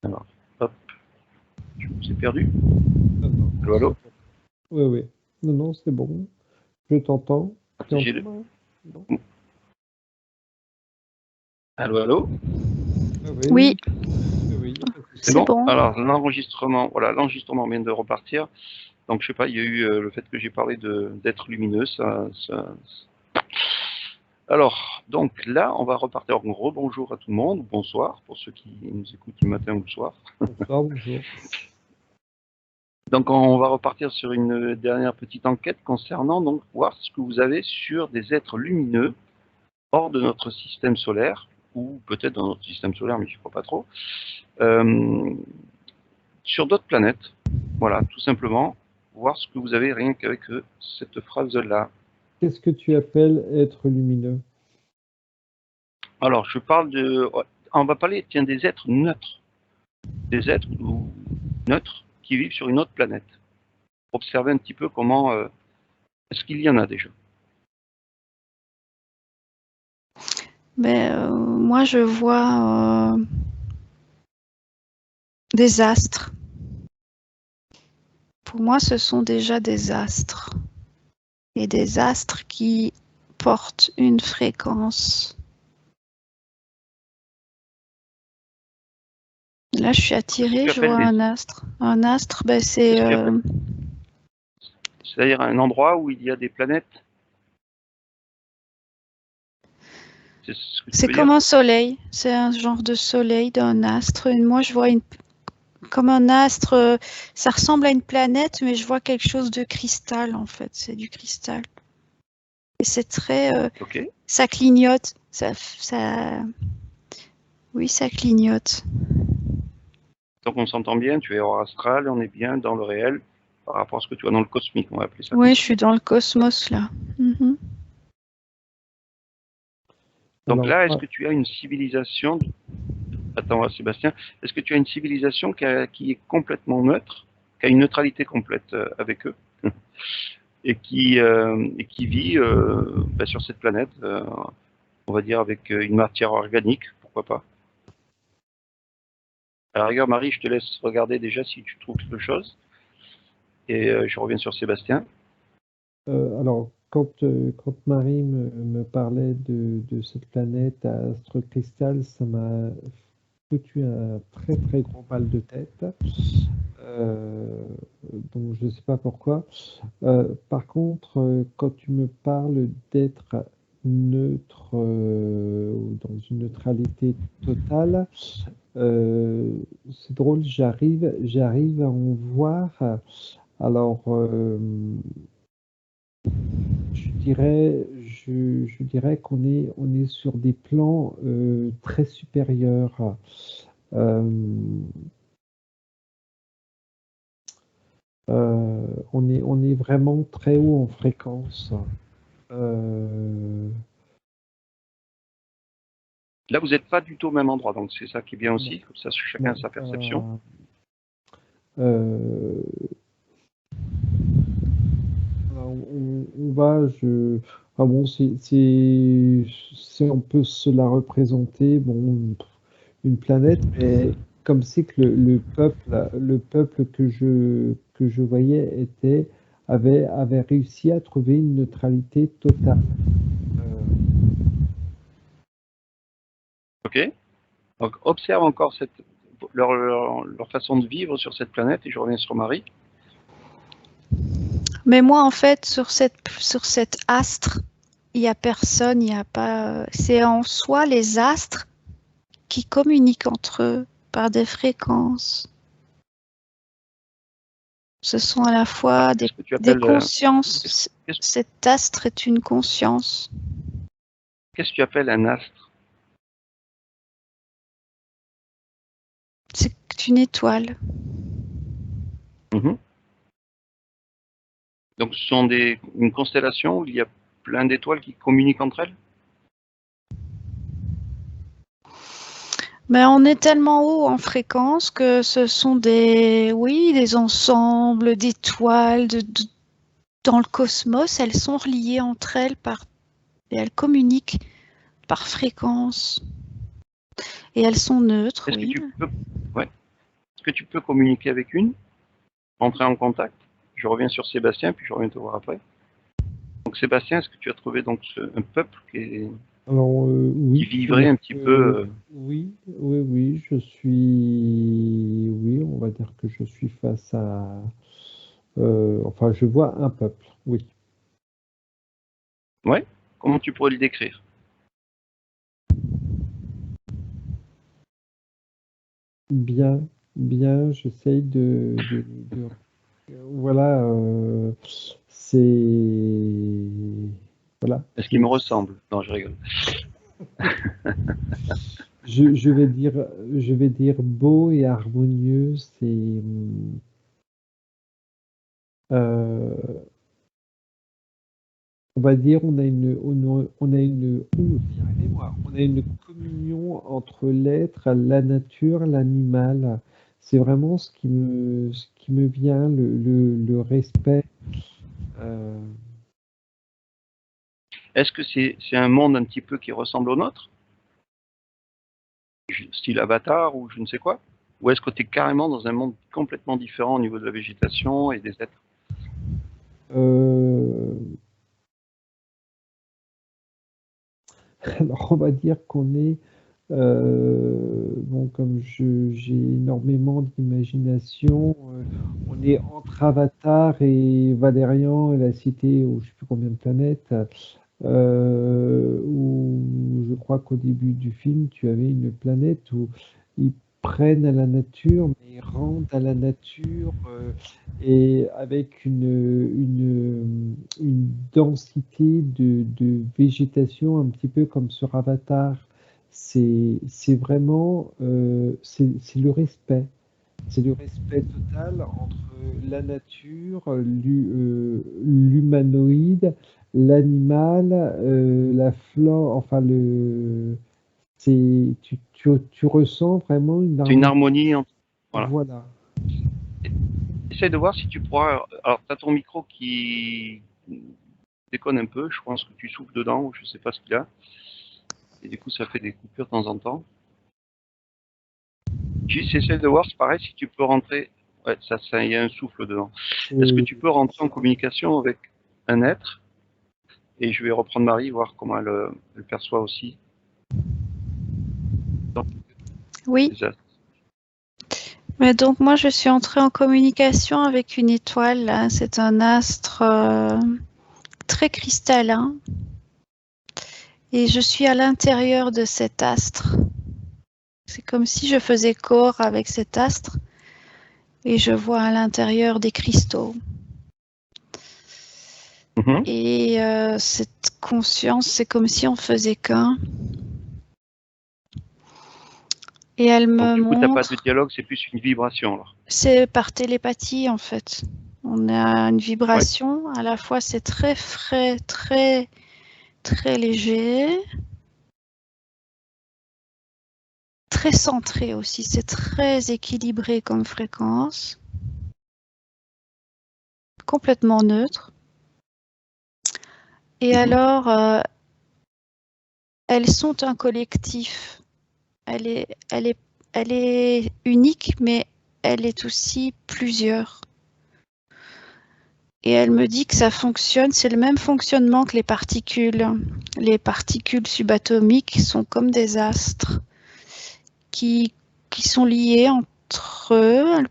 Alors, hop, je vous ai perdu. Non. Allô, allô? Oui, oui. Non, non, c'est bon. Je t'entends. Partagez-le. Allô, allô? Oui. Oui, C'est bon. Alors, l'enregistrement, voilà, l'enregistrement vient de repartir. Donc, je sais pas, il y a eu le fait que j'ai parlé d'être lumineux, Alors, donc là, on va repartir. Rebonjour à tout le monde, bonsoir pour ceux qui nous écoutent le matin ou le soir. Bonsoir, bonjour. Donc, on va repartir sur une dernière petite enquête concernant, donc, voir ce que vous avez sur des êtres lumineux hors de notre système solaire, ou peut-être dans notre système solaire, mais je ne crois pas trop, sur d'autres planètes. Voilà, tout simplement, voir ce que vous avez rien qu'avec cette phrase-là. Qu'est-ce que tu appelles être lumineux? Alors, je parle de... On va parler, tiens, des êtres neutres. Des êtres neutres qui vivent sur une autre planète. Observez un petit peu comment... est-ce qu'il y en a déjà? Moi, je vois des astres. Pour moi, ce sont déjà des astres. Et des astres qui portent une fréquence. Là, je suis attirée, je vois un astre. Un astre, c'est... C'est-à-dire un endroit où il y a des planètes? C'est comme un soleil. C'est un genre de soleil d'un astre. Et moi, je vois comme un astre. Ça ressemble à une planète, mais je vois quelque chose de cristal, en fait. C'est du cristal. Et c'est très... Ça clignote. Oui, ça clignote. Donc on s'entend bien, tu es hors astral, on est bien dans le réel par rapport à ce que tu vois dans le cosmique, on va appeler ça. Oui, je suis dans le cosmos, là. Donc là, est-ce que tu as une civilisation... Attends, Sébastien, est-ce que tu as une civilisation qui est complètement neutre, qui a une neutralité complète avec eux, et qui vit sur cette planète, on va dire avec une matière organique, pourquoi pas? À la rigueur, Marie, je te laisse regarder déjà si tu trouves quelque chose, et je reviens sur Sébastien. Alors, quand Marie me parlait de cette planète à astre cristal, ça m'a foutu un très très gros mal de tête. Donc je ne sais pas pourquoi. Par contre, quand tu me parles d'être neutre dans une neutralité totale, c'est drôle, j'arrive à en voir. Alors, je dirais qu'on est sur des plans très supérieurs. On est vraiment très haut en fréquence. Là, vous n'êtes pas du tout au même endroit, donc c'est ça qui est bien aussi, comme ça chacun a sa perception. On va, bon, si on peut se la représenter, bon, une planète, mais comme c'est que le peuple que je voyais avait réussi à trouver une neutralité totale. Ok. Donc observe encore leur façon de vivre sur cette planète, et je reviens sur Marie. Mais moi, en fait, sur cet astre, il n'y a personne, il n'y a pas... C'est en soi les astres qui communiquent entre eux par des fréquences. Ce sont à la fois des consciences. Cet astre est une conscience. Qu'est-ce que tu appelles un astre? C'est une étoile. Donc ce sont une constellation où il y a plein d'étoiles qui communiquent entre elles? Mais on est tellement haut en fréquence que ce sont des ensembles d'étoiles dans le cosmos. Elles sont reliées entre elles et elles communiquent par fréquence. Et elles sont neutres, oui. Est-ce que tu peux communiquer avec une? Entrer en contact? Je reviens sur Sébastien, puis je reviens te voir après. Donc Sébastien, est-ce que tu as trouvé donc un peuple Alors, oui, qui vivrait un petit peu... oui, oui, je suis, oui, on va dire que je suis face à, enfin, je vois un peuple, oui. Ouais? Comment tu pourrais le décrire? Bien, bien, j'essaye voilà, c'est, voilà, Est-ce qu'il me ressemble? Non, je rigole. je vais dire beau et harmonieux, c'est, euh, on va dire, j'y arrivais, moi. On a une communion entre l'être, la nature, l'animal. C'est vraiment ce qui me vient, le respect. euh, Est-ce que c'est un monde un petit peu qui ressemble au nôtre? Style Avatar ou je ne sais quoi? Ou est-ce que tu es carrément dans un monde complètement différent au niveau de la végétation et des êtres? euh, alors, on va dire qu'on est, bon, comme j'ai énormément d'imagination, on est entre Avatar et Valérian et la cité, ou je ne sais plus combien de planètes. Où je crois qu'au début du film, tu avais une planète où ils prennent à la nature, mais ils rendent à la nature, et avec une densité de végétation un petit peu comme sur Avatar. C'est vraiment, c'est le respect. C'est le respect total entre la nature, l'humanoïde, l'animal, la flore, enfin tu ressens vraiment une C'est une harmonie. harmonie entre... Voilà. Voilà. Essaye de voir si tu pourras... Alors, tu as ton micro qui déconne un peu. Je pense que tu souffles dedans ou je ne sais pas ce qu'il y a. Et du coup, ça fait des coupures de temps en temps. Juste essaye de voir, c'est pareil, si tu peux rentrer... Ouais, il y a un souffle dedans. Est-ce que tu peux rentrer en communication avec un être? Et je vais reprendre Marie, voir comment elle perçoit aussi. Oui. Les astres. Mais donc moi je suis entrée en communication avec une étoile, là. C'est un astre très cristallin. Et je suis à l'intérieur de cet astre. C'est comme si je faisais corps avec cet astre et je vois à l'intérieur des cristaux. Mhm. Et cette conscience, c'est comme si on faisait qu'un. Et elle Donc me du coup, tu n'as pas de montre, dialogue, c'est plus une vibration alors. c'est par télépathie en fait. On a une Ouais. vibration, à la fois c'est très frais, très très léger, très centré aussi, c'est très équilibré comme fréquence, complètement neutre. Et alors, elles sont un collectif. Elle est unique, mais elle est aussi plusieurs. Et elle me dit que ça fonctionne, c'est le même fonctionnement que les particules. Les particules subatomiques sont comme des astres qui sont liés entre eux.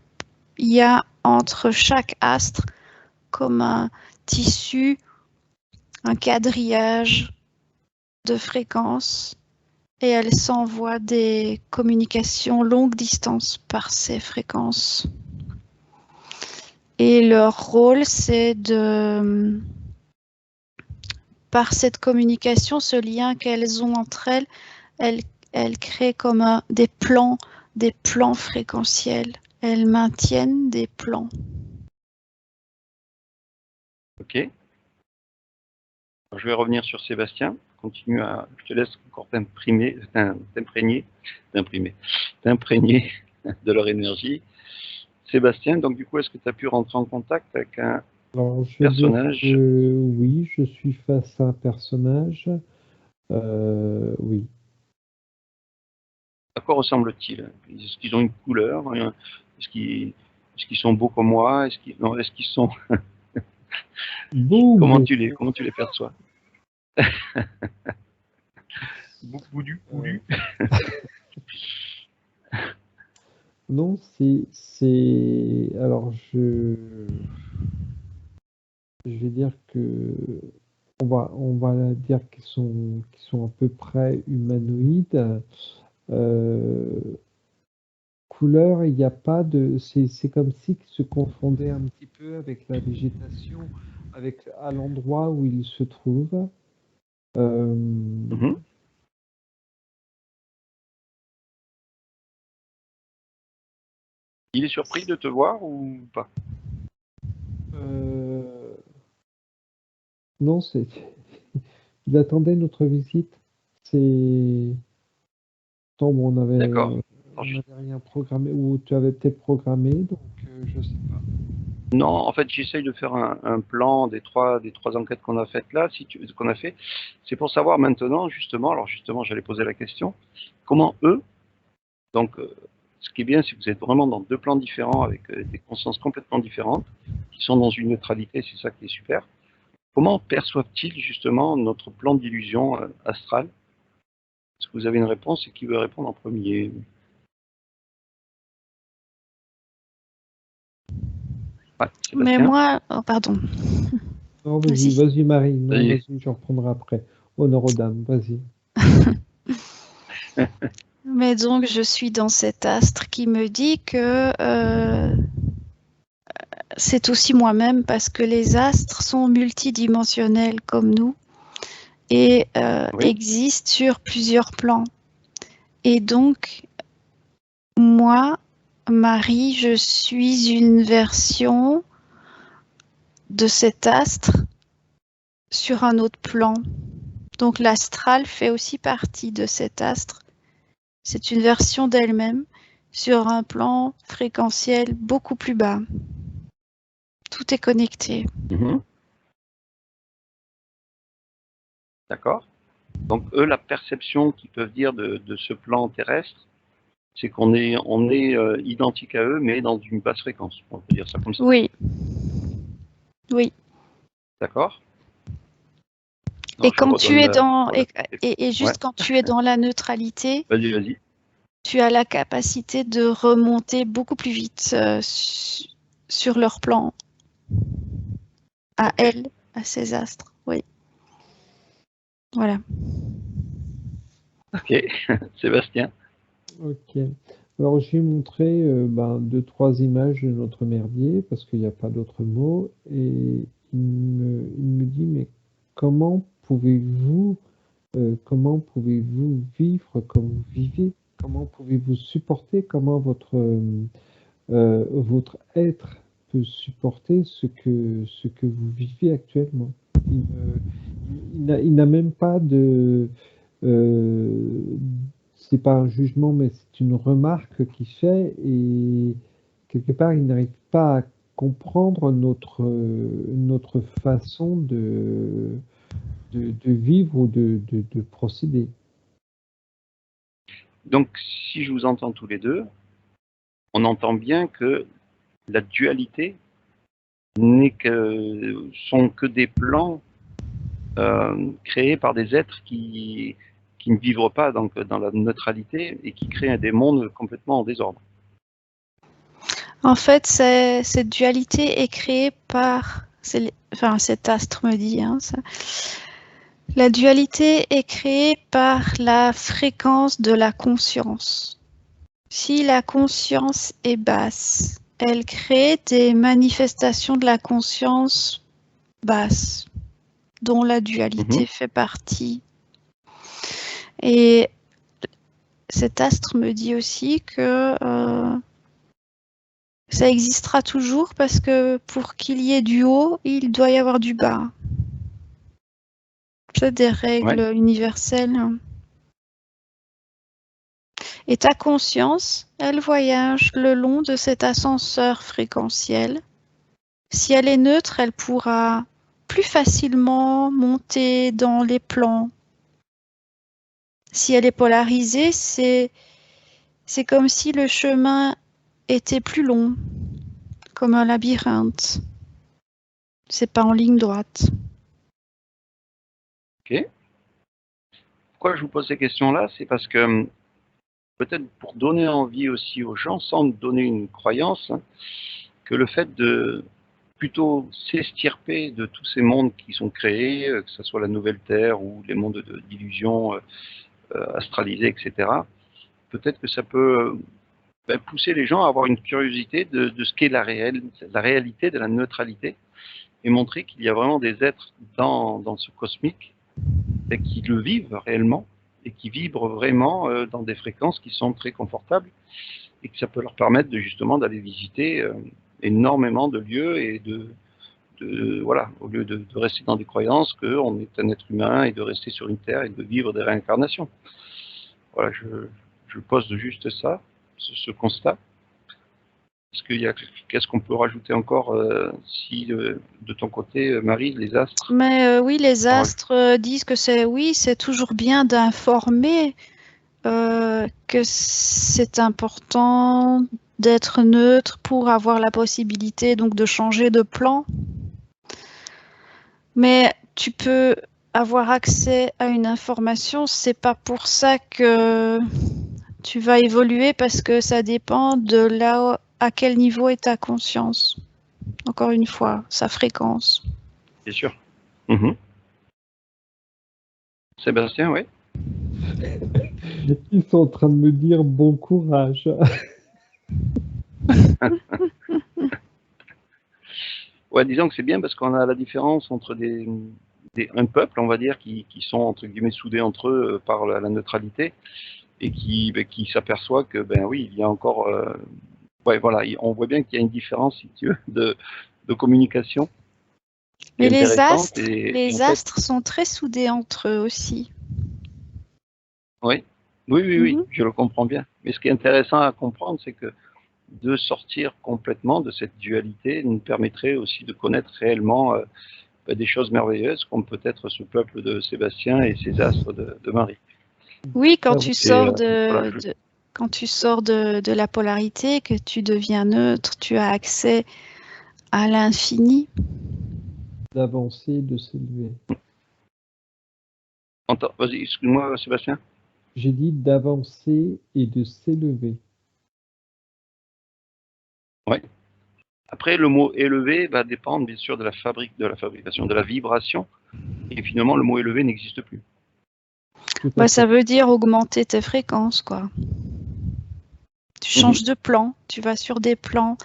Il y a entre chaque astre comme un tissu, un quadrillage de fréquences et elles s'envoient des communications longue distance par ces fréquences. Et leur rôle, c'est de, par cette communication, ce lien qu'elles ont entre elles, elles créent comme des plans fréquentiels. Elles maintiennent des plans. Ok. Alors, je vais revenir sur Sébastien. Continue à... Je te laisse encore t'imprégner de leur énergie. Sébastien, donc du coup, est-ce que tu as pu rentrer en contact avec un Alors, je vais dire personnage? que oui, je suis face à un personnage. Oui. À quoi ressemble-t-il? Est-ce qu'ils ont une couleur? Est-ce qu'ils sont beaux comme moi? Est-ce qu'ils sont... Beau, comment beau. tu les perçois? Boudu. Non, alors je vais dire que on va dire qu'ils sont à peu près humanoïdes. Couleur, il n'y a pas de, c'est comme si ils se confondaient un petit peu avec la végétation, à l'endroit où ils se trouvent. Mhm. Il est surpris de te voir ou pas? Non, il attendait notre visite. Tant on avait rien programmé, ou tu avais peut-être programmé, donc je sais pas. Non, en fait, j'essaye de faire un plan des trois enquêtes qu'on a faites là, qu'on a fait. C'est pour savoir maintenant, justement, j'allais poser la question, comment eux, donc, ce qui est bien, c'est que vous êtes vraiment dans deux plans différents, avec des consciences complètement différentes, qui sont dans une neutralité, c'est ça qui est super. Comment perçoivent-ils, justement, notre plan d'illusion astrale? Est-ce que vous avez une réponse et qui veut répondre en premier? Ouais, Mais Sébastien? moi, oh, pardon. Non, Vas-y. vas-y Marie, non, Vas-y. vas-y, je reprendrai après. Honneur aux dames, vas-y. Mais donc, je suis dans cet astre qui me dit que c'est aussi moi-même parce que les astres sont multidimensionnels comme nous et Oui. existent sur plusieurs plans. Et donc, moi, Marie, je suis une version de cet astre sur un autre plan. Donc l'astral fait aussi partie de cet astre. C'est une version d'elle-même sur un plan fréquentiel beaucoup plus bas. Tout est connecté. Mhm. D'accord. Donc eux, la perception qu'ils peuvent dire de ce plan terrestre, c'est qu'on est identique à eux, mais dans une basse fréquence. On peut dire ça comme ça. Oui. Oui. D'accord. Et quand tu es dans et juste ouais. quand tu es dans la neutralité, Vas-y. tu as la capacité de remonter beaucoup plus vite sur leur plan à elle, à ces astres. Oui. Voilà. Ok. Sébastien. Ok. Alors j'ai montré 2-3 images de notre merdier parce qu'il n'y a pas d'autre mot et il me dit mais comment pouvez-vous vivre comme vous vivez? Comment pouvez-vous supporter? Comment votre être peut supporter ce que vous vivez actuellement? Il n'a même pas de c'est pas un jugement, mais c'est une remarque qu'il fait et quelque part, il n'arrive pas à comprendre notre façon de vivre ou de procéder. Donc, si je vous entends tous les deux, on entend bien que la dualité sont que des plans créés par des êtres qui ne vivent pas donc, dans la neutralité et qui créent des mondes complètement en désordre. En fait, cette dualité est créée par, cet astre me dit, hein, ça. La dualité est créée par la fréquence de la conscience. Si la conscience est basse, elle crée des manifestations de la conscience basse, dont la dualité fait partie. Et cet astre me dit aussi que ça existera toujours parce que pour qu'il y ait du haut, il doit y avoir du bas. C'est des règles universelles. Et ta conscience, elle voyage le long de cet ascenseur fréquentiel. Si elle est neutre, elle pourra plus facilement monter dans les plans. Si elle est polarisée, c'est comme si le chemin était plus long, comme un labyrinthe. C'est pas en ligne droite. Ok. Pourquoi je vous pose ces questions-là? C'est parce que peut-être pour donner envie aussi aux gens, sans donner une croyance, hein, que le fait de plutôt s'extirper de tous ces mondes qui sont créés, que ce soit la nouvelle Terre ou les mondes d'illusions astralisés, etc., peut-être que ça peut pousser les gens à avoir une curiosité de ce qu'est la réalité de la neutralité et montrer qu'il y a vraiment des êtres dans ce cosmique et qui le vivent réellement et qui vibrent vraiment dans des fréquences qui sont très confortables et que ça peut leur permettre justement d'aller visiter énormément de lieux et voilà, au lieu de rester dans des croyances qu'on est un être humain et de rester sur une terre et de vivre des réincarnations. Voilà, je pose juste ça, ce constat. Qu'est-ce qu'on peut rajouter encore si de ton côté, Marie, les astres? Mais oui, les astres disent que c'est toujours bien d'informer que c'est important d'être neutre pour avoir la possibilité donc de changer de plan. Mais tu peux avoir accès à une information, c'est pas pour ça que tu vas évoluer, parce que ça dépend de là à quel niveau est ta conscience. Encore une fois, sa fréquence. Bien sûr. Sébastien, oui. Ils sont en train de me dire bon courage. Ouais, disons que c'est bien parce qu'on a la différence entre un peuple, on va dire, qui sont entre guillemets soudés entre eux par la neutralité et qui s'aperçoit que oui, il y a encore voilà, on voit bien qu'il y a une différence, si tu veux, de communication. Mais les astres sont très soudés entre eux aussi. Oui, je le comprends bien. Mais ce qui est intéressant à comprendre, c'est que de sortir complètement de cette dualité nous permettrait aussi de connaître réellement des choses merveilleuses, comme peut-être ce peuple de Sébastien et ces astres de Marie. Oui, quand tu sors quand tu sors de la polarité, que tu deviens neutre, tu as accès à l'infini. D'avancer, de s'élever. Vas-y, excuse-moi, Sébastien. J'ai dit d'avancer et de s'élever. Oui. Après, le mot élevé va dépendre bien sûr de la fabrication, de la vibration. Et finalement, le mot élevé n'existe plus. Ça veut dire augmenter tes fréquences, quoi. Tu changes de plan, tu vas sur des plans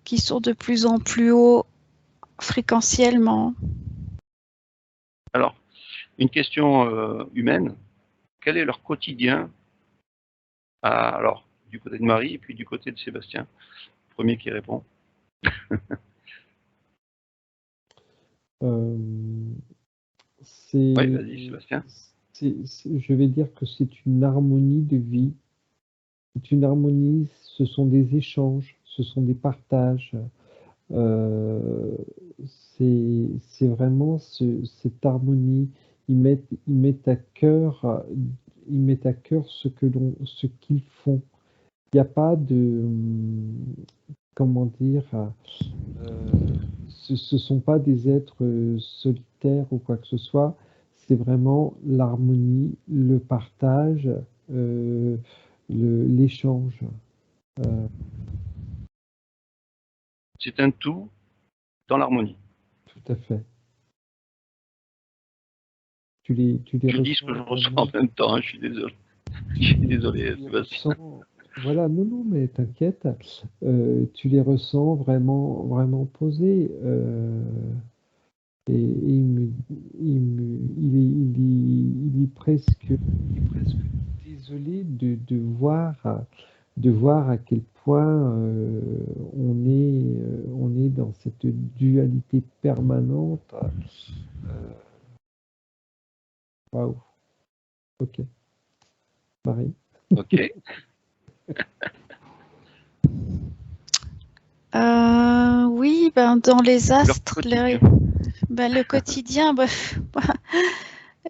qui sont de plus en plus hauts fréquentiellement. Alors, une question humaine, quel est leur quotidien alors, du côté de Marie et puis du côté de Sébastien? Premier qui répond. Oui, vas-y, Sébastien. Je vais dire que c'est une harmonie de vie. C'est une harmonie, ce sont des échanges, ce sont des partages. C'est vraiment cette harmonie. Ils mettent à cœur ce qu'ils font. Il n'y a pas de, comment dire, ce sont pas des êtres solitaires ou quoi que ce soit. C'est vraiment l'harmonie, le partage, l'échange. C'est un tout dans l'harmonie. Tout à fait. Tu les je dis ce que je ressens en même temps, hein, je suis désolé. Je suis désolé, Sébastien. Voilà, non, mais t'inquiète. Tu les ressens vraiment, vraiment posés. Et il est presque désolé de voir à quel point on est dans cette dualité permanente. Waouh. Ok. Marie. Ok. Oui, dans les astres, le quotidien,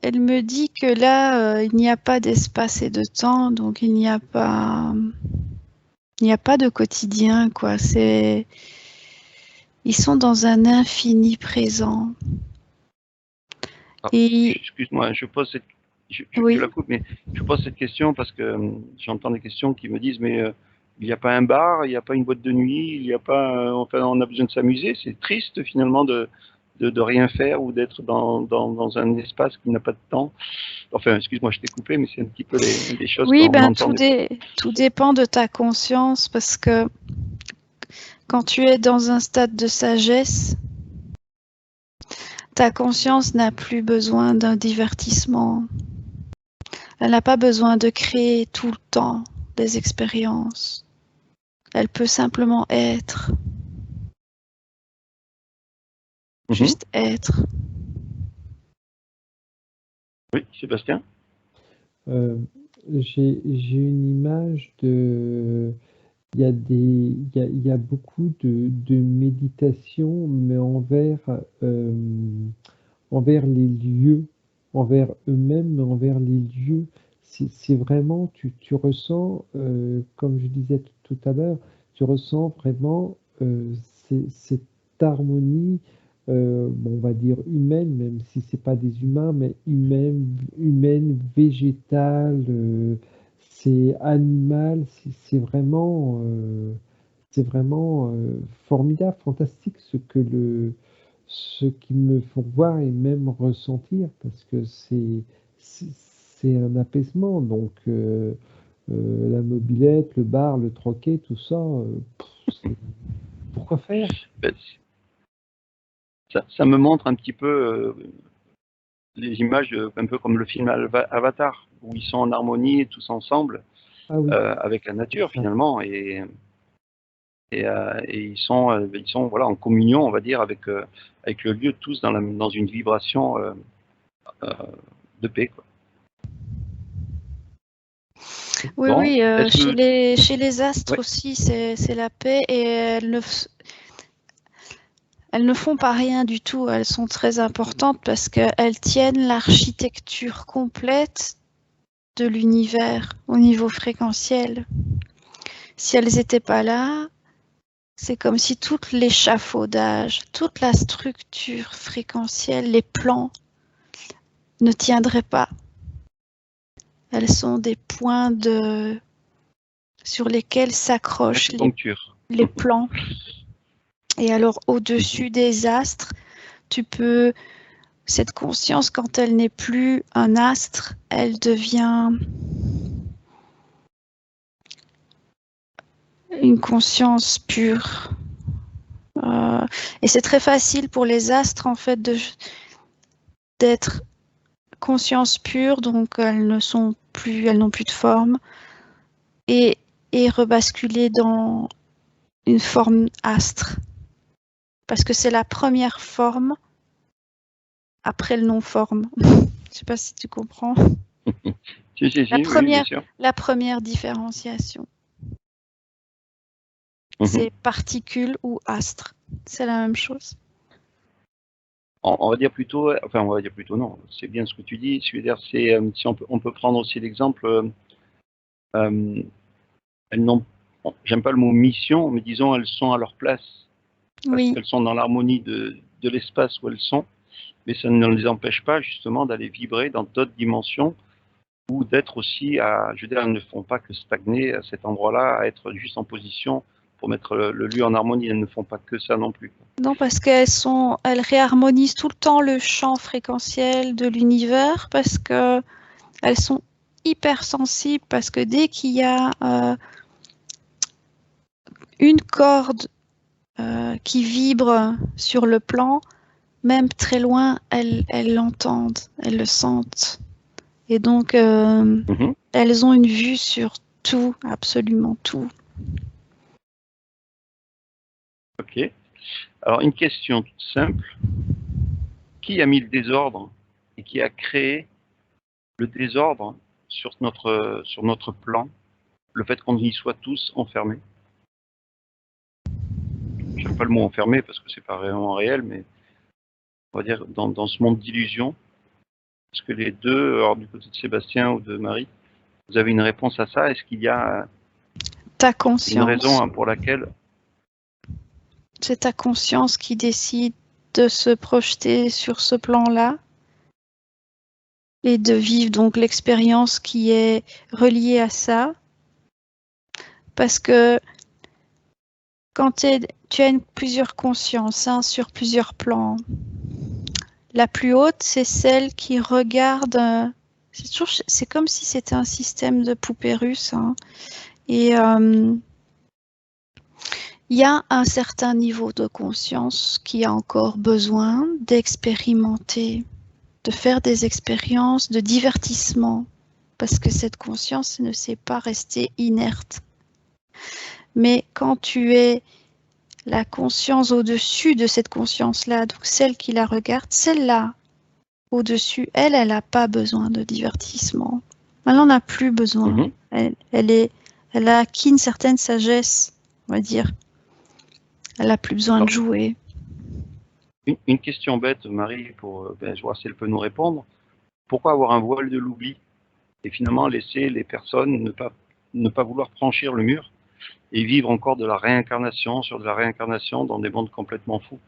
elle me dit que là, il n'y a pas d'espace et de temps, donc il n'y a pas Il n'y a pas de quotidien, quoi. Ils sont dans un infini présent. Et excuse-moi, je pose cette... Je oui, la coupe, mais je pose cette question parce que j'entends des questions qui me disent, mais il n'y a pas un bar, il n'y a pas une boîte de nuit, il n'y a pas... enfin, on a besoin de s'amuser. C'est triste, finalement, de rien faire ou d'être dans un espace qui n'a pas de temps. Enfin, excuse-moi, je t'ai coupé, mais c'est un petit peu les choses oui, qu'on ben entend. tout dépend de ta conscience parce que quand tu es dans un stade de sagesse, ta conscience n'a plus besoin d'un divertissement. Elle n'a pas besoin de créer tout le temps des expériences. Elle peut simplement être. Juste être. Oui, Sébastien? J'ai une image de... il y a beaucoup de méditation, mais envers les lieux, envers eux-mêmes, mais envers les lieux. C'est vraiment, tu ressens, comme je disais tout à l'heure, tu ressens vraiment cette harmonie, bon, on va dire humaine, même si c'est pas des humains, mais humaine, végétale, c'est animal, c'est vraiment formidable, fantastique ce qu'ils me font voir et même ressentir, parce que c'est un apaisement. Donc, la mobilette, le bar, le troquet, tout ça, pourquoi faire? Ben, ça me montre un petit peu les images, un peu comme le film Avatar, où ils sont en harmonie tous ensemble Ah oui, avec la nature c'est ça. finalement, et ils sont voilà en communion, on va dire, avec le lieu, tous dans une vibration euh, de paix, quoi. Oui, Bon, oui, est-ce que chez les astres ouais, aussi, c'est la paix et elles ne font pas rien du tout. Elles sont très importantes parce qu'elles tiennent l'architecture complète de l'univers au niveau fréquentiel. Si elles n'étaient pas là, c'est comme si tout l'échafaudage, toute la structure fréquentielle, les plans ne tiendraient pas. Elles sont des points sur lesquels s'accrochent acupuncture. les plans. Et alors, au-dessus des astres, cette conscience, quand elle n'est plus un astre, elle devient une conscience pure. Et c'est très facile pour les astres, en fait, d'être conscience pure, donc elles n'ont plus de forme, et rebasculer dans une forme astre. Parce que c'est la première forme après le non-forme. Je ne sais pas si tu comprends. Si, oui, bien sûr. La première différenciation. C'est particule ou astre. C'est la même chose. On va dire plutôt, enfin on va dire plutôt non, c'est bien ce que tu dis. Je veux dire, c'est si on peut prendre aussi l'exemple, elles n'ont, j'aime pas le mot mission, mais disons elles sont à leur place parce Oui. qu'elles sont dans l'harmonie de l'espace où elles sont, mais ça ne les empêche pas justement d'aller vibrer dans d'autres dimensions ou d'être aussi je veux dire, elles ne font pas que stagner à cet endroit-là, à être juste en position pour mettre le lieu en harmonie. Elles ne font pas que ça non plus. Non, parce elles réharmonisent tout le temps le champ fréquentiel de l'univers parce que elles sont hyper sensibles, parce que dès qu'il y a une corde qui vibre sur le plan, même très loin, elles l'entendent, elles le sentent. Et donc, elles ont une vue sur tout, absolument tout. Ok. Alors, une question toute simple. Qui a mis le désordre et qui a créé le désordre sur notre plan, le fait qu'on y soit tous enfermés? J'aime pas le mot enfermé parce que c'est pas vraiment réel, mais on va dire dans ce monde d'illusion. Est-ce que les deux, alors du côté de Sébastien ou de Marie, vous avez une réponse à ça? Est-ce qu'il y a ta conscience. Une raison pour laquelle... C'est ta conscience qui décide de se projeter sur ce plan-là et de vivre donc l'expérience qui est reliée à ça. Parce que quand tu as plusieurs consciences sur plusieurs plans, la plus haute, c'est celle qui regarde... c'est comme si c'était un système de poupées russes. Et il y a un certain niveau de conscience qui a encore besoin d'expérimenter, de faire des expériences de divertissement, parce que cette conscience ne sait pas rester inerte. Mais quand tu es la conscience au-dessus de cette conscience-là, donc celle qui la regarde, celle-là, au-dessus, elle n'a pas besoin de divertissement. Elle n'en a plus besoin. Elle a acquis une certaine sagesse, on va dire. Elle n'a plus besoin de jouer. Une question bête, Marie, pour je vois si elle peut nous répondre. Pourquoi avoir un voile de l'oubli et finalement laisser les personnes ne pas vouloir franchir le mur et vivre encore de la réincarnation sur de la réincarnation dans des mondes complètement fous?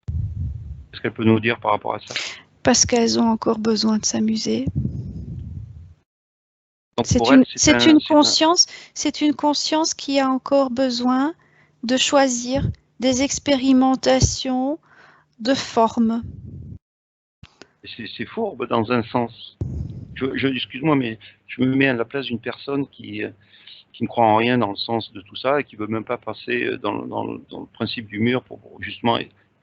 Qu'est-ce qu'elle peut nous dire par rapport à ça? Parce qu'elles ont encore besoin de s'amuser. C'est une conscience qui a encore besoin de choisir des expérimentations de formes. C'est fourbe dans un sens. Excuse-moi, mais je me mets à la place d'une personne qui ne croit en rien dans le sens de tout ça et qui ne veut même pas passer dans le principe du mur pour justement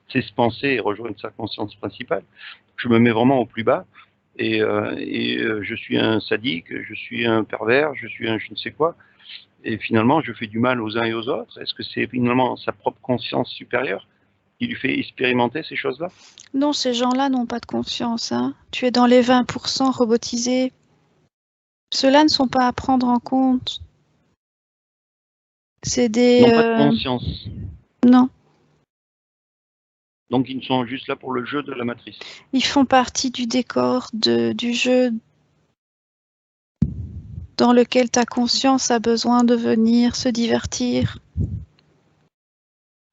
s'espancer et rejoindre sa conscience principale. Je me mets vraiment au plus bas et je suis un sadique, je suis un pervers, je suis un je ne sais quoi. Et finalement, je fais du mal aux uns et aux autres. Est-ce que c'est finalement sa propre conscience supérieure qui lui fait expérimenter ces choses-là? Non, ces gens-là n'ont pas de conscience. Tu es dans les 20% robotisés. Ceux-là ne sont pas à prendre en compte. C'est des... Ils n'ont pas de conscience. Non. Donc ils sont juste là pour le jeu de la matrice. Ils font partie du décor du jeu dans lequel ta conscience a besoin de venir se divertir.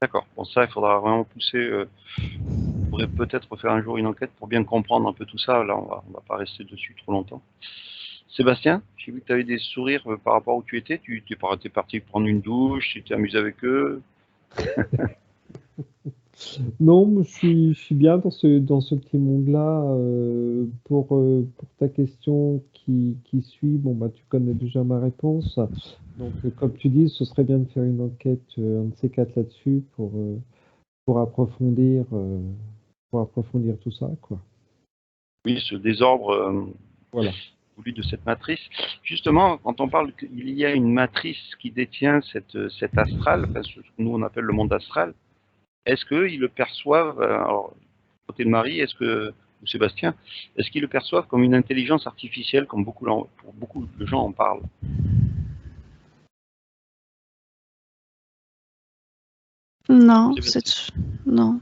D'accord. Bon, ça, il faudra vraiment pousser. On pourrait peut-être faire un jour une enquête pour bien comprendre un peu tout ça. Là, on va pas rester dessus trop longtemps. Sébastien, j'ai vu que tu avais des sourires par rapport à où tu étais. Tu es parti prendre une douche, tu t'es amusé avec eux. Non, je suis bien dans ce petit monde-là. Pour ta question qui suit, bon, bah, tu connais déjà ma réponse. Donc, comme tu dis, ce serait bien de faire une enquête, un de ces quatre là-dessus, pour approfondir tout ça, quoi. Oui, ce désordre Voilà. voulu de cette matrice. Justement, quand on parle qu'il y a une matrice qui détient cet astral, enfin, ce que nous on appelle le monde astral, est-ce qu'ils le perçoivent, alors, côté de Marie, ou Sébastien, est-ce qu'ils le perçoivent comme une intelligence artificielle, comme beaucoup de gens en parlent? Non, non.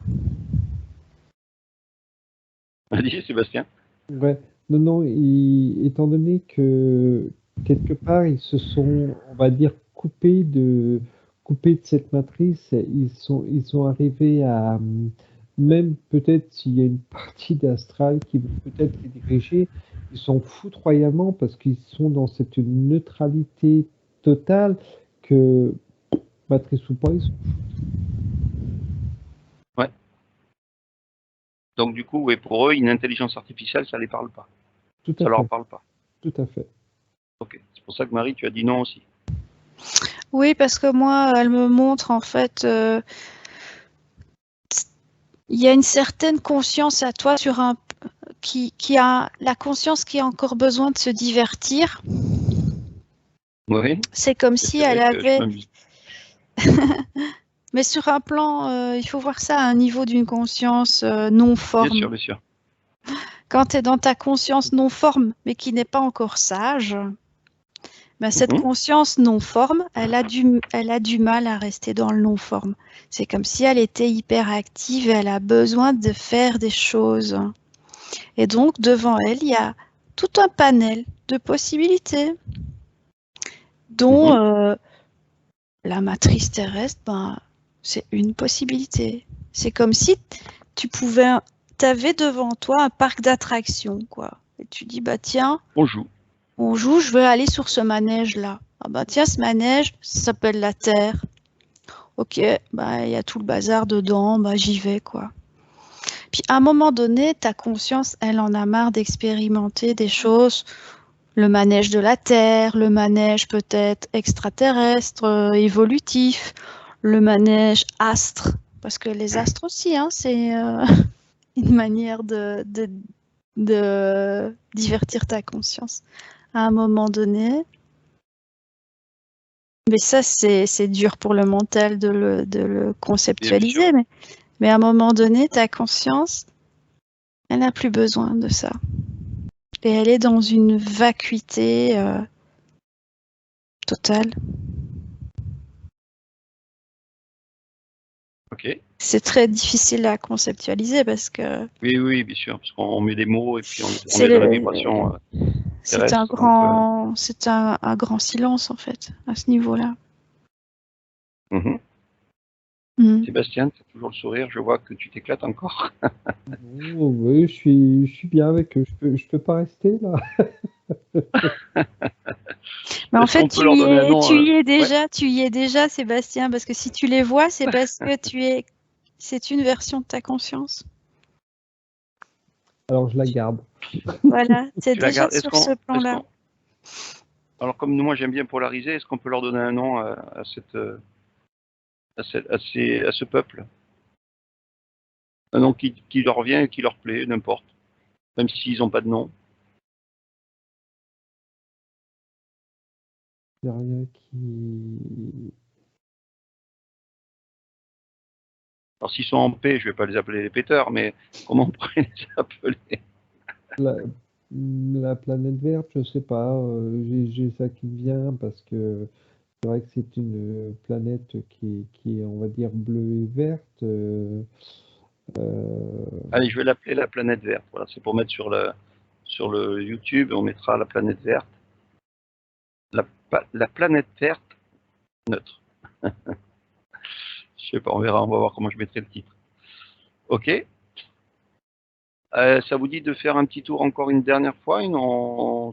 Vas-y, Sébastien. Ouais. Non, étant donné que quelque part ils se sont, on va dire, coupés de cette matrice, ils sont arrivés à, même peut-être s'il y a une partie d'astral qui veut peut-être les diriger, ils s'en foutent royalement parce qu'ils sont dans cette neutralité totale que, matrice ou pas, ils sont... Ouais. Donc du coup, pour eux, une intelligence artificielle, ça les parle pas. Ça leur parle pas. Tout à fait. Ok. C'est pour ça que Marie, tu as dit non aussi. Oui, parce que moi, elle me montre en fait, il y a une certaine conscience à toi qui a la conscience qui a encore besoin de se divertir. Oui. C'est comme si elle avait... Mais sur un plan, il faut voir ça à un niveau d'une conscience non forme. Bien sûr, bien sûr. Quand tu es dans ta conscience non forme, mais qui n'est pas encore sage, ben cette conscience non forme, elle a du mal à rester dans le non forme. C'est comme si elle était hyper active et elle a besoin de faire des choses. Et donc, devant elle, il y a tout un panel de possibilités. dont la matrice terrestre, ben, c'est une possibilité. C'est comme si tu avais devant toi un parc d'attractions, quoi. Et tu dis, bah tiens, On joue. je veux aller sur ce manège-là. Ah bah tiens, ce manège, ça s'appelle la Terre. Ok, bah il y a tout le bazar dedans, bah j'y vais, quoi. Puis à un moment donné, ta conscience, elle en a marre d'expérimenter des choses. Le manège de la Terre, le manège peut-être extraterrestre, évolutif, le manège astre, parce que les astres aussi, hein, c'est une manière de divertir ta conscience à un moment donné. Mais ça, c'est dur pour le mental de le conceptualiser. Mais à un moment donné, ta conscience, elle n'a plus besoin de ça. Et elle est dans une vacuité totale. Ok. C'est très difficile à conceptualiser parce que Oui, bien sûr, parce qu'on met des mots et puis on c'est est dans la vibration c'est un terrestre. Donc, grand silence en fait à ce niveau-là. mhm. Mm. Sébastien, tu as toujours le sourire, je vois que tu t'éclates encore. Oh, oui, je suis bien avec eux. Je peux pas rester là. Mais en Est-ce fait, qu'on peut leur donner un nom ouais. tu y es déjà, Sébastien, parce que si tu les vois, c'est parce que c'est une version de ta conscience. Alors je la garde. Voilà, c'est Tu la déjà gardes. sur ce plan-là. Alors comme moi j'aime bien polariser, est-ce qu'on peut leur donner un nom à ce peuple? Un nom qui leur vient et qui leur plaît, n'importe. Même s'ils n'ont pas de nom. Il n'y a rien qui. Alors s'ils sont en paix, je vais pas les appeler les péteurs, mais comment on pourrait les appeler? La planète verte, je sais pas. J'ai ça qui me vient parce que c'est vrai que c'est une planète qui est, on va dire, bleue et verte. Allez, je vais l'appeler la planète verte. Voilà, c'est pour mettre sur le YouTube, on mettra la planète verte. La planète verte neutre. Je sais pas, on verra, on va voir comment je mettrai le titre. Ok. Ça vous dit de faire un petit tour encore une dernière fois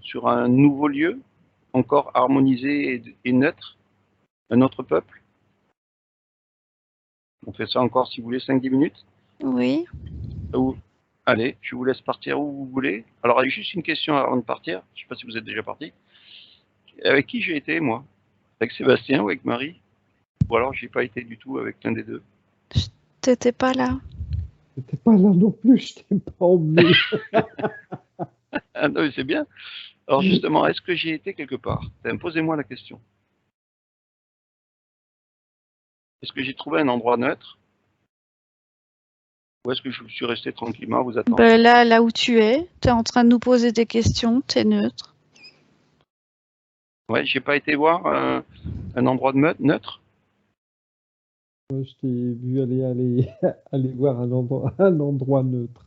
sur un nouveau lieu, encore harmonisé et neutre, un autre peuple? On fait ça encore, si vous voulez, 5-10 minutes. Oui. Allez, je vous laisse partir où vous voulez. Alors, juste une question avant de partir. Je ne sais pas si vous êtes déjà parti. Avec qui j'ai été, moi? Avec Sébastien ou avec Marie? Ou alors, j'ai pas été du tout avec l'un des deux. T'étais pas là. T'étais pas là non plus, je t'ai pas emmené. Ah non, c'est bien. Alors, justement, est-ce que j'y ai été quelque part? Posez-moi la question. Est-ce que j'ai trouvé un endroit neutre? Ou est-ce que je suis resté tranquillement à vous attendre? Ben là où tu es en train de nous poser des questions, t'es neutre. Ouais, j'ai pas été voir un endroit neutre. Moi, je t'ai vu aller voir un endroit neutre.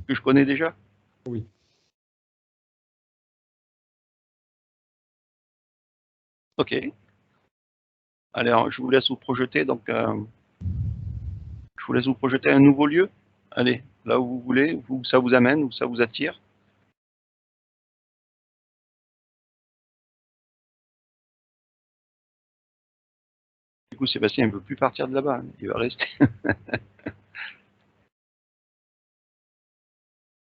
Que je connais déjà. Oui. Ok. Allez, alors, je vous laisse vous projeter. Donc, je vous laisse vous projeter un nouveau lieu. Allez, là où vous voulez, où ça vous amène, où ça vous attire. Du coup, Sébastien ne veut plus partir de là-bas. Il va rester.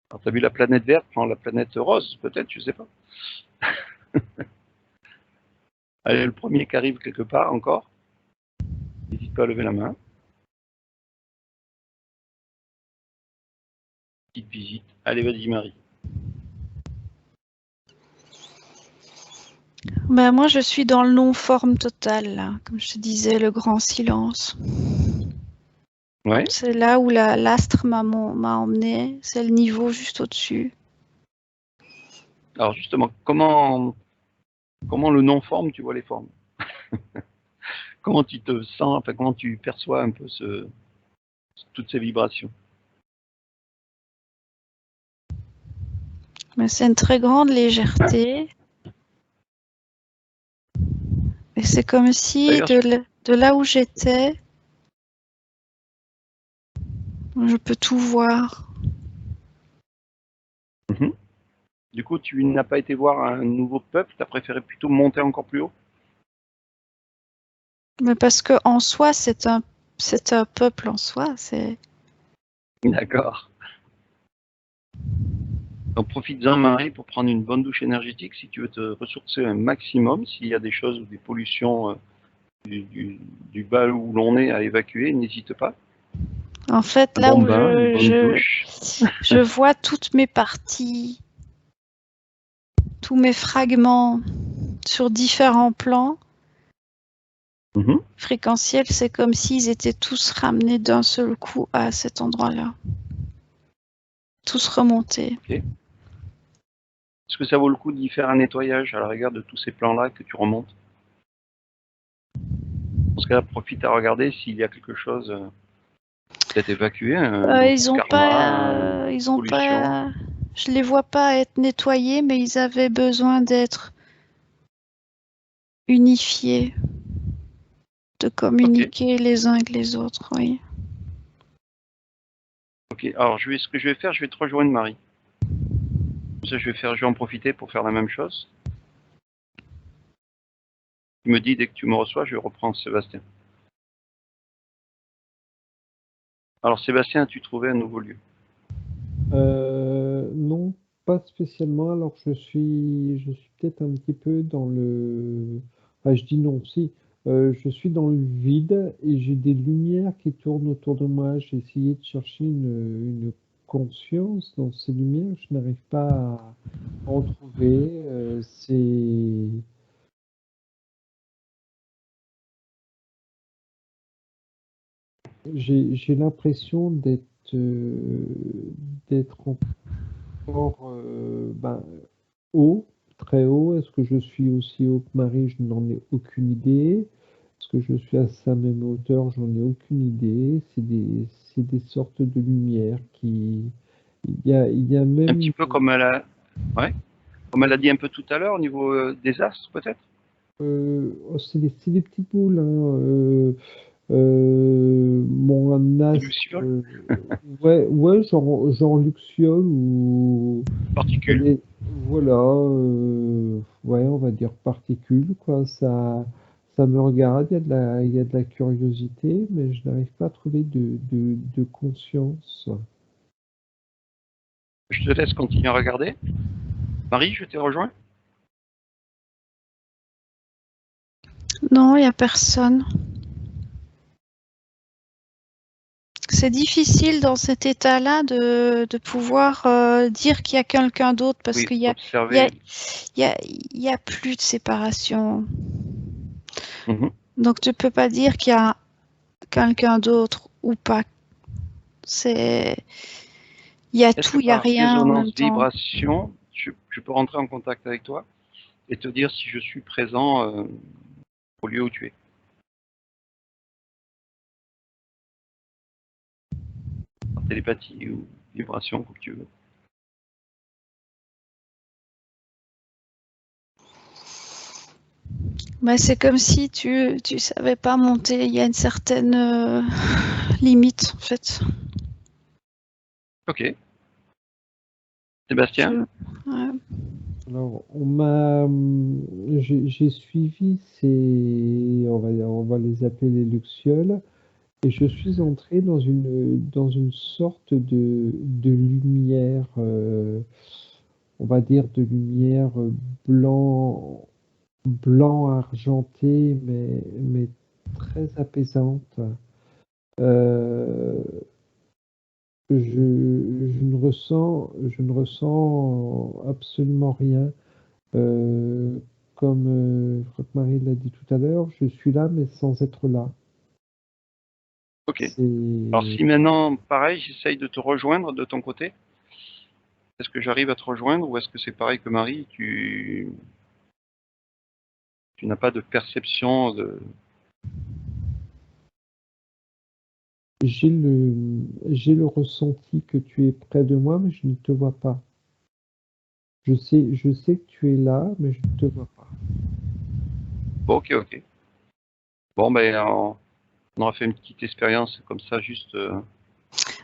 Alors, t'as vu la planète verte, prends la planète rose, peut-être, je sais pas. Allez, le premier qui arrive quelque part encore. N'hésite pas à lever la main. Petite visite. Allez, vas-y, Marie. Ben moi, je suis dans le non-forme total, là. Comme je te disais, le grand silence. Ouais. C'est là où l'astre m'a emmené. C'est le niveau juste au-dessus. Alors, justement, comment le non-forme, tu vois les formes? Comment tu te sens, enfin, comment tu perçois un peu toutes ces vibrations? Mais c'est une très grande légèreté. Et c'est comme si de là où j'étais, je peux tout voir. Du coup, tu n'as pas été voir un nouveau peuple, tu as préféré plutôt monter encore plus haut? Mais parce que en soi, c'est un peuple en soi. D'accord. Donc profites-en, Marie, pour prendre une bonne douche énergétique si tu veux te ressourcer un maximum. S'il y a des choses ou des pollutions du bas où l'on est à évacuer, n'hésite pas. En fait, Un là bon où bain, une bonne douche. je vois toutes mes parties, tous mes fragments sur différents plans fréquentiels, c'est comme s'ils étaient tous ramenés d'un seul coup à cet endroit-là. Tous remontés. Okay. Est-ce que ça vaut le coup d'y faire un nettoyage à la rigueur de tous ces plans-là que tu remontes? Dans ce cas-là, profite à regarder s'il y a quelque chose peut-être évacué. Ils ont pas, je les vois pas être nettoyés, mais ils avaient besoin d'être unifiés, de communiquer les uns avec les autres, oui. Ok, alors ce que je vais faire, je vais te rejoindre, Marie. Ça, je vais en profiter pour faire la même chose. Tu me dis dès que tu me reçois, je reprends Sébastien. Alors Sébastien, as-tu trouvé un nouveau lieu? Non, pas spécialement. Alors je suis peut-être un petit peu dans le. Enfin, je dis non, si. Je suis dans le vide et j'ai des lumières qui tournent autour de moi. J'ai essayé de chercher une conscience dans ces lumières. Je n'arrive pas à en trouver. J'ai l'impression d'être encore haut, très haut. Est-ce que je suis aussi haut que Marie? Je n'en ai aucune idée. Est-ce que je suis à sa même hauteur? J'en ai aucune idée. C'est des sortes de lumières qui. Il y a même. Un petit peu comme comme elle a dit un peu tout à l'heure au niveau des astres, peut-être? C'est des petites boules, hein. Mon astre, Luciole? ouais, genre luxiole ou Particules? voilà, ouais, on va dire particules, quoi. Ça me regarde, il y a de la curiosité, mais je n'arrive pas à trouver de conscience. Je te laisse continuer à regarder. Marie, je t'ai rejoint? Non, il n'y a personne. C'est difficile dans cet état-là de pouvoir dire qu'il y a quelqu'un d'autre parce qu'il y a plus de séparation. Donc tu peux pas dire qu'il y a quelqu'un d'autre ou pas. Il y a tout, il n'y a rien en même temps. Vibration, je peux rentrer en contact avec toi et te dire si je suis présent au lieu où tu es. Par télépathie ou vibration, comme tu veux. Bah, c'est comme si tu savais pas monter. Il y a une certaine limite, en fait. Ok. Sébastien? Ouais. Alors, j'ai suivi on va les appeler les luxioles, et je suis entré dans une sorte de lumière, on va dire de lumière blanc argenté, mais très apaisante. Je ne ressens absolument rien. Comme je crois que Marie l'a dit tout à l'heure, je suis là, mais sans être là. Ok. Alors si maintenant, pareil, j'essaye de te rejoindre de ton côté, est-ce que j'arrive à te rejoindre ou est-ce que c'est pareil que Marie, tu n'as pas de perception de... J'ai le ressenti que tu es près de moi, mais je ne te vois pas. Je sais que tu es là, mais je ne te vois pas. Bon, ok. Bon, ben, on aura fait une petite expérience comme ça, juste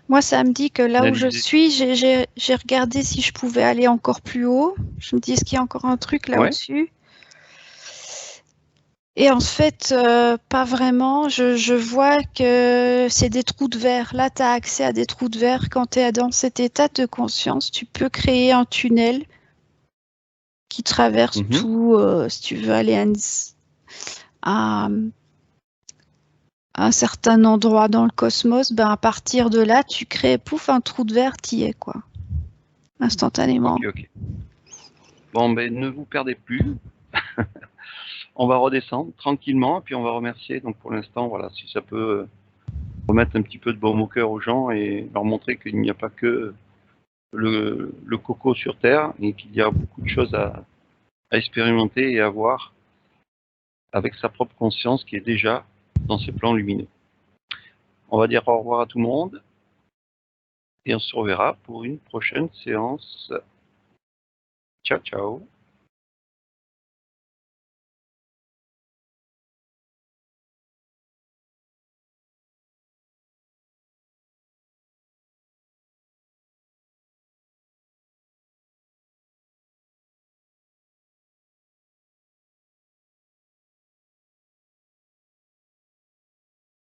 Moi, ça me dit que là où je analyser. suis, j'ai regardé si je pouvais aller encore plus haut. Je me dis, est-ce qu'il y a encore un truc là Ouais. au-dessus? Et en fait, pas vraiment. Je vois que c'est des trous de verre. Là, tu as accès à des trous de verre. Quand tu es dans cet état de conscience, tu peux créer un tunnel qui traverse Mhm. tout. Si tu veux aller à un certain endroit dans le cosmos, ben à partir de là, tu crées, pouf, un trou de verre, t'y es, quoi. Instantanément. Ok, ok. Bon, ben, ne vous perdez plus. On va redescendre tranquillement, puis on va remercier. Donc, pour l'instant, voilà, si ça peut remettre un petit peu de baume au cœur aux gens et leur montrer qu'il n'y a pas que le coco sur Terre et qu'il y a beaucoup de choses à expérimenter et à voir avec sa propre conscience qui est déjà dans ces plans lumineux. On va dire au revoir à tout le monde et on se reverra pour une prochaine séance. Ciao, ciao.